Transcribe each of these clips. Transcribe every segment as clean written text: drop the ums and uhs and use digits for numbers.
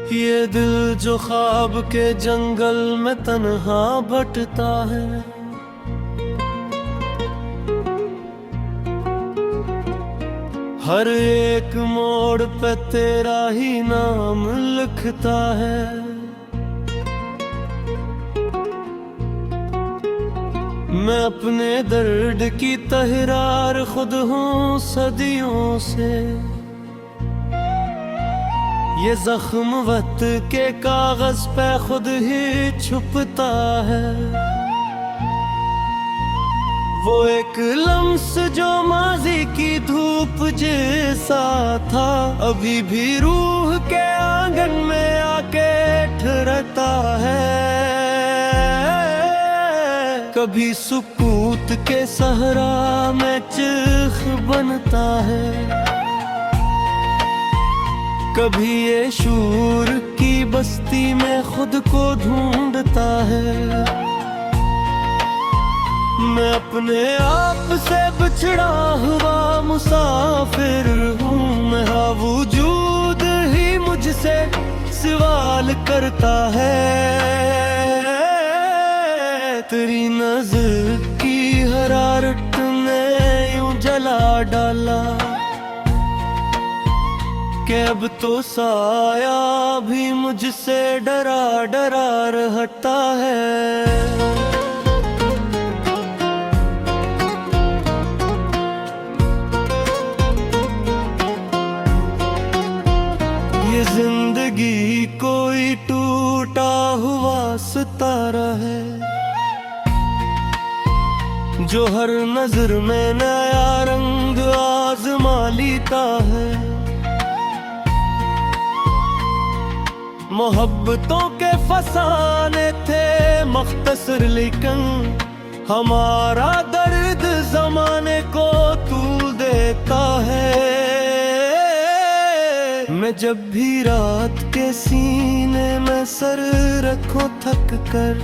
ये दिल जो ख्वाब के जंगल में तन्हा भटता है, हर एक मोड़ पे तेरा ही नाम लिखता है। मैं अपने दर्द की तहरार खुद हूँ सदियों से, ये जख्म वक्त के कागज पे खुद ही छुपता है। वो एक लम्स जो माजी की धूप जैसा था, अभी भी रूह के आंगन में आके ठहरता है। कभी सुकूत के सहरा में चिख बनता है, कभी ये शूर की बस्ती में खुद को ढूंढता है। मैं अपने आप से बिछड़ा हुआ मुसाफिर हूँ, मेरा वजूद ही मुझसे सवाल करता है। तेरी नज़र की हरारत ने यूं जला डाला कि अब तो साया भी मुझसे डरा डरा रहता है। ये जिंदगी कोई टूटा हुआ सितारा है, जो हर नजर में नया रंग आजमा लेता है। मोहब्बतों के फसाने थे मख्तसर, लेकिन हमारा दर्द जमाने को तूल देता है। मैं जब भी रात के सीने में सर रखूं थक कर,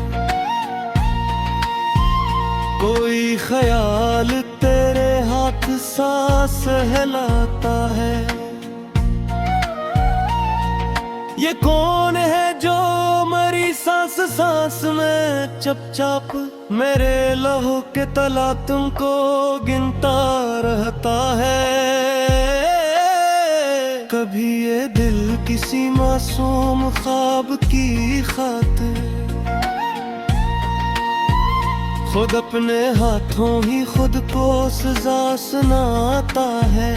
कोई ख्याल तेरे हाथ सांस हिलाता है। ये कौन है जो मरी सांस सांस में चपचाप मेरे लहू के तला तुमको गिनता रहता है। कभी ये दिल किसी मासूम ख्वाब की खातिर खुद अपने हाथों ही खुद को सजा सुनाता है।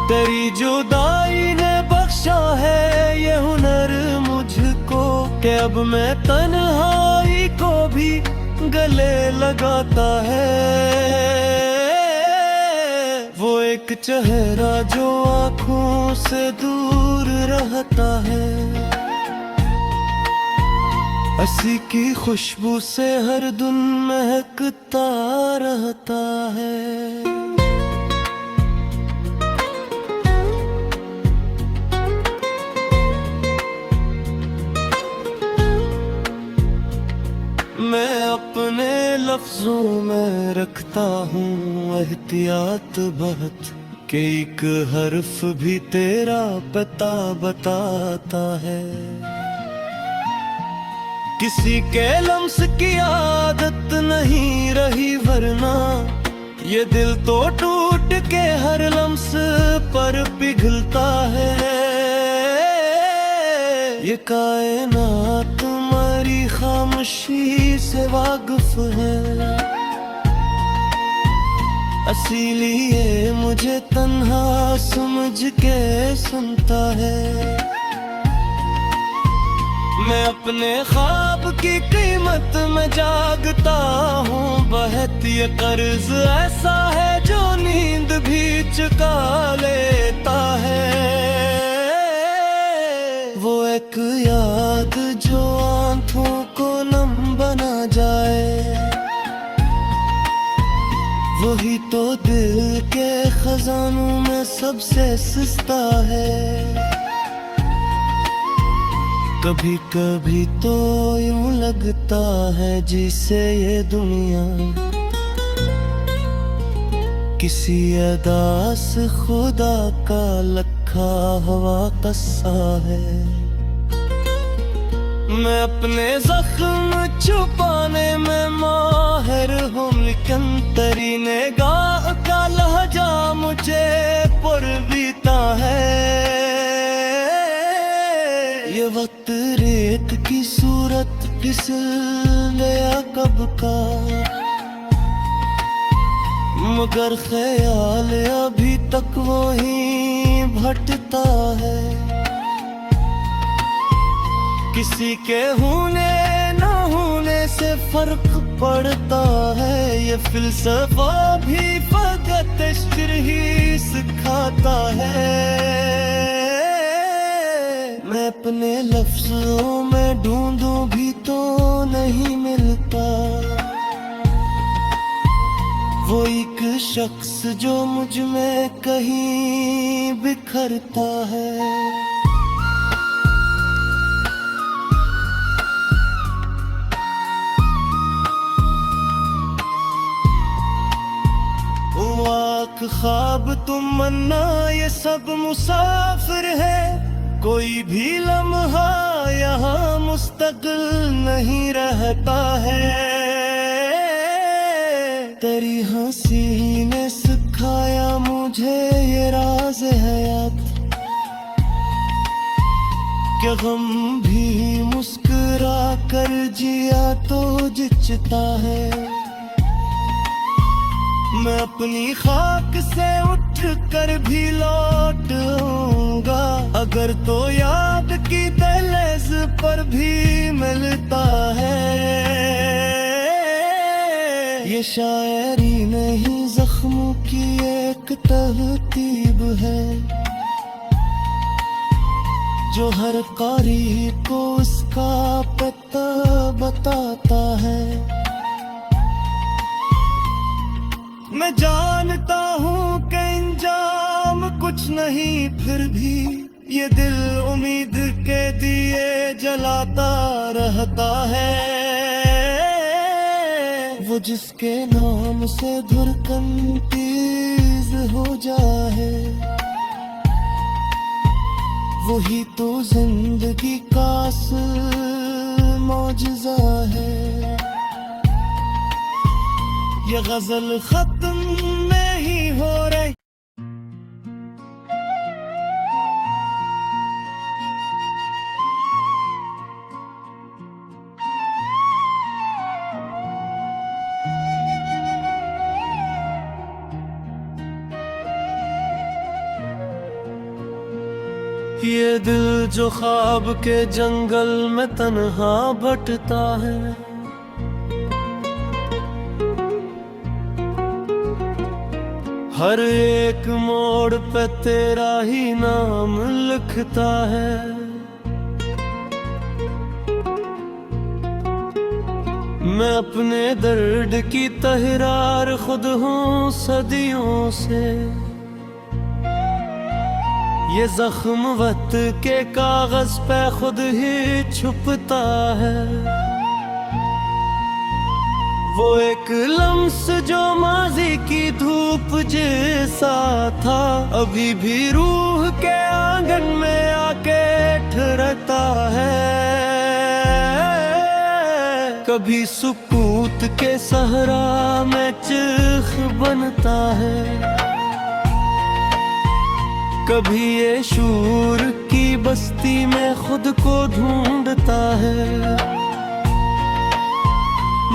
तेरी जुदाई ने बख्शा है ये हुनर मुझको, कि अब मैं तन्हाई को भी गले लगाता है। वो एक चेहरा जो आँखों से दूर रहता है, हंसी की खुशबू से हर दिन महकता रहता है। मैं अपने लफ्जों में रखता हूँ एहतियात बहुत, कि एक हर्फ भी तेरा पता बताता है। किसी के लम्स की आदत नहीं रही, वरना ये दिल तो टूट के हर लम्स पर पिघलता है। ये कायनात तुम्हारी खामोशी से वाकिफ है, इसीलिए मुझे तन्हा समझ के सुनता है। मैं अपने ख्वाब की कीमत में जागता हूँ, बहुत ये कर्ज ऐसा है जो नींद भी चुका लेता है। वो एक याद जो आंखों को नम बना जाए, वही तो दिल के खजानों में सबसे सस्ता है। कभी कभी तो यूं लगता है जिसे ये दुनिया किसी अदा से खुदा का लक लिखा हवा कस्सा है। मैं अपने जख्म छुपाने में माहिर हूँ, लेकिन तेरी निगाह का लहजा मुझे पुरबीता है। ये वक्त रेत की सूरत फिसल गया कब का, मगर ख्याल अभी तक वही भटता है। किसी के होने न होने से फर्क पड़ता है, ये फिलसफा भी फकत इश्क ही सिखाता है। मैं अपने लफ्जों में ढूंढूं भी तो नहीं मिलता वो एक शख्स जो मुझ में कहीं बिखरता है। आँख ख्वाब तमन्ना ये सब मुसाफिर है, कोई भी लम्हा यहाँ मुस्तकिल नहीं रहता है। तेरी हंसी ने सिखाया मुझे ये राज हयात, क्या गम भी मुस्कुरा कर जिया तो जिचता है। मैं अपनी खाक से उठ कर भी लौट आऊंगा, अगर तो याद की दहलीज पर भी मिलता है। ये शायरी नहीं जख्मों की एक तरतीब है, जो हर कारी को उसका पता बताता है। मैं जानता हूँ कि इंजाम कुछ नहीं, फिर भी ये दिल उम्मीद के दिए जलाता रहता है। वो जिसके नाम से धड़कन तेज हो जाए, वही तो जिंदगी का असल मौजज़ा है। ये गजल खत्म नहीं हो रही। ये दिल जो ख्वाब के जंगल में तन्हा भटता है, हर एक मोड़ पे तेरा ही नाम लिखता है। मैं अपने दर्द की तहरार खुद हूँ सदियों से, ये जख्म वक्त के कागज पे खुद ही छुपता है। वो एक लम्स जो माजी की धूप जैसा था, अभी भी रूह के आंगन में आके ठहरता है। कभी सुकूत के सहरा में चीख बनता है, कभी ये शूर की बस्ती में खुद को ढूंढता है।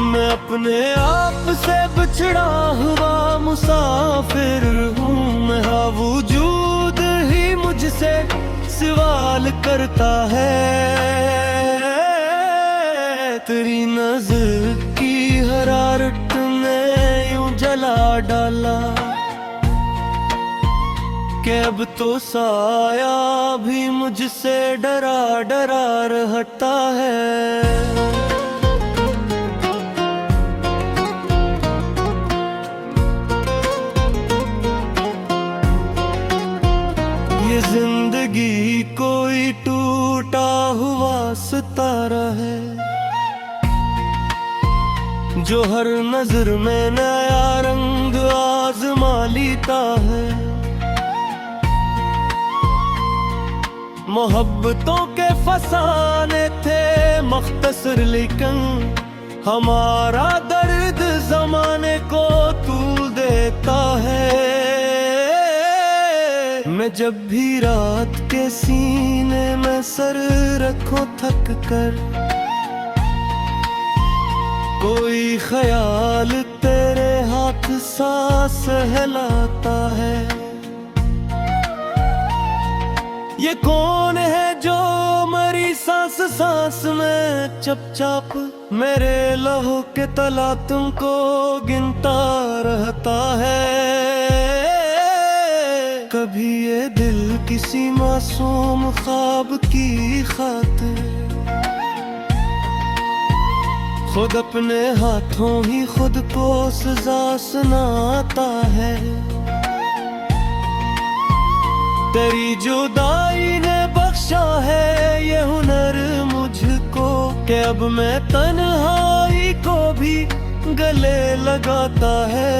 मैं अपने आप से बिछड़ा हुआ मुसाफिर हूँ, मेरा वजूद ही मुझसे सवाल करता है। तेरी नज़र की हरारत ने यूं जला डाला कि अब तो साया भी मुझसे डरा डरा रहता है। ये जिंदगी कोई टूटा हुआ सितारा है, जो हर नजर में नया रंग आजमा लेता है। मोहब्बतों के फसाने थे मख्तसर, लेकिन हमारा दर्द जमाने को तूल देता है। मैं जब भी रात के सीने में सर रखूं थक कर, कोई ख्याल तेरे हाथ सांस हिलाता है। ये कौन है जो मेरी सांस सांस में चपचाप मेरे लहू के तला तुमको गिनता रहता है। कभी ये दिल किसी मासूम ख्वाब की खातिर खुद अपने हाथों ही खुद को सजा सुनाता है। तेरी जुदाई ने बख्शा है ये हुनर मुझको कि अब मैं तन्हाई को भी गले लगाता है।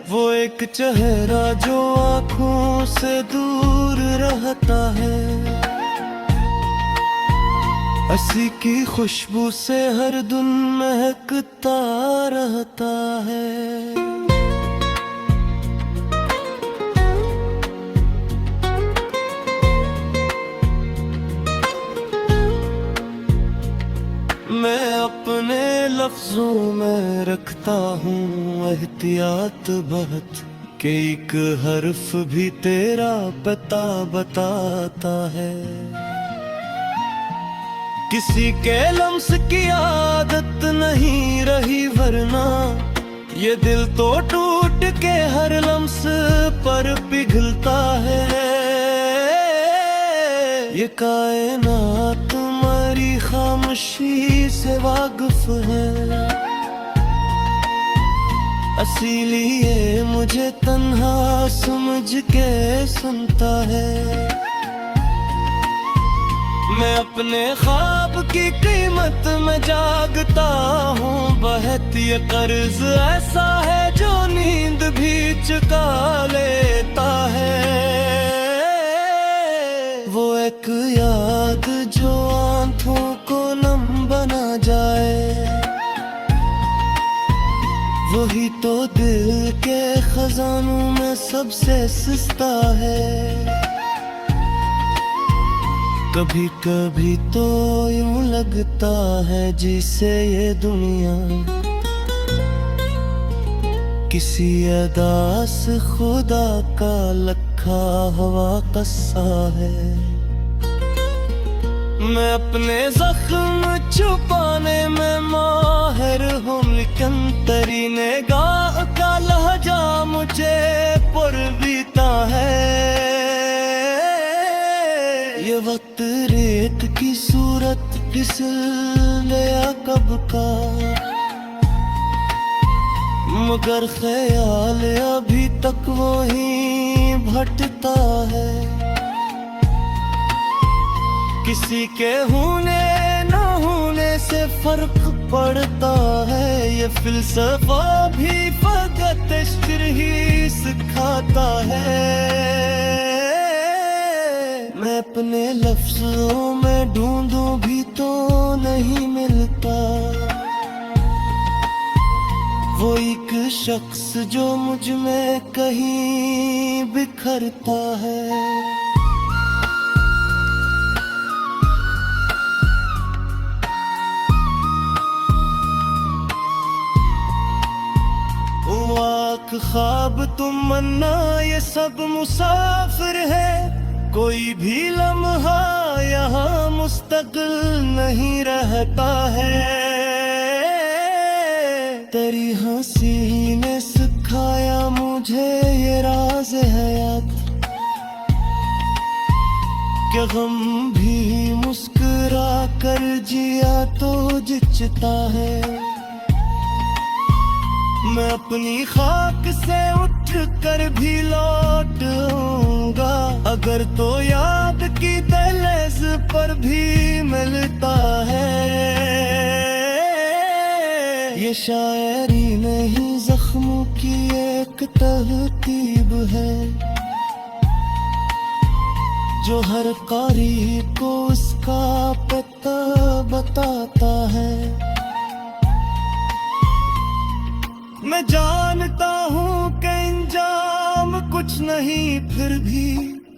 वो एक चेहरा जो आँखों से दूर रहता है, हंसी की खुशबू से हर दिन महकता रहता है। मैं अपने लफ्जों में रखता हूँ एहतियात बहुत, कि एक हर्फ भी तेरा पता बताता है। किसी के लम्स की आदत नहीं रही, वरना ये दिल तो टूट के हर लम्स पर पिघलता है। ये कायनात तुम्हारी खामोशी से वाकिफ है, इसीलिए मुझे तन्हा समझ के सुनता है। मैं अपने ख्वाब की कीमत में जागता हूँ, बहुत ये कर्ज ऐसा है जो नींद भी चुका लेता है। वो एक याद जो आंखों को नम बना जाए, वही तो दिल के खजानों में सबसे सस्ता है। कभी कभी तो यूं लगता है जैसे ये दुनिया किसी अदा से खुदा का लखा हुआ कस्सा है। मैं अपने जख्म छुपाने में माहिर हूँ, लेकिन तेरी निगाह का लहजा मुझे पुरबीता है। ये वक्त रेत की सूरत फिसल गया कब का, मगर ख्याल अभी तक वही भटकता है। किसी के होने न होने से फर्क पड़ता है, ये फिलसफा भी फकत इश्क ही सिखाता है। मैं अपने लफ्जों में ढूंढूं भी तो नहीं मिलता, वो एक शख्स जो मुझ में कहीं बिखरता है। आँख ख्वाब तमन्ना ये सब मुसाफिर है, कोई भी लम्हा यहाँ मुस्तकिल नहीं रहता है। तेरी हंसी ने सिखाया मुझे ये राज हयात, कि गम भी मुस्कुरा कर जिया तो जिचता है। मैं अपनी खाक से उठ कर भी लौटूंगा, अगर तो याद की दहलीज पर भी मिलता है। ये शायरी नहीं जख्मों की एक तरतीब है, जो हर कारी को उसका पता बताता है। मैं जानता हूँ कि इंजाम कुछ नहीं, फिर भी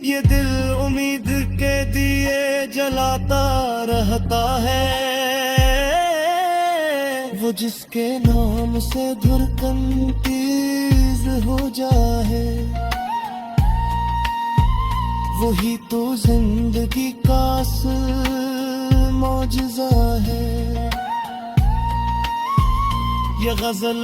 ये दिल उम्मीद के दिए जलाता रहता है। वो जिसके नाम से धड़कन तेज हो जाए, वही तो जिंदगी का असल मौजज़ा है। ये गजल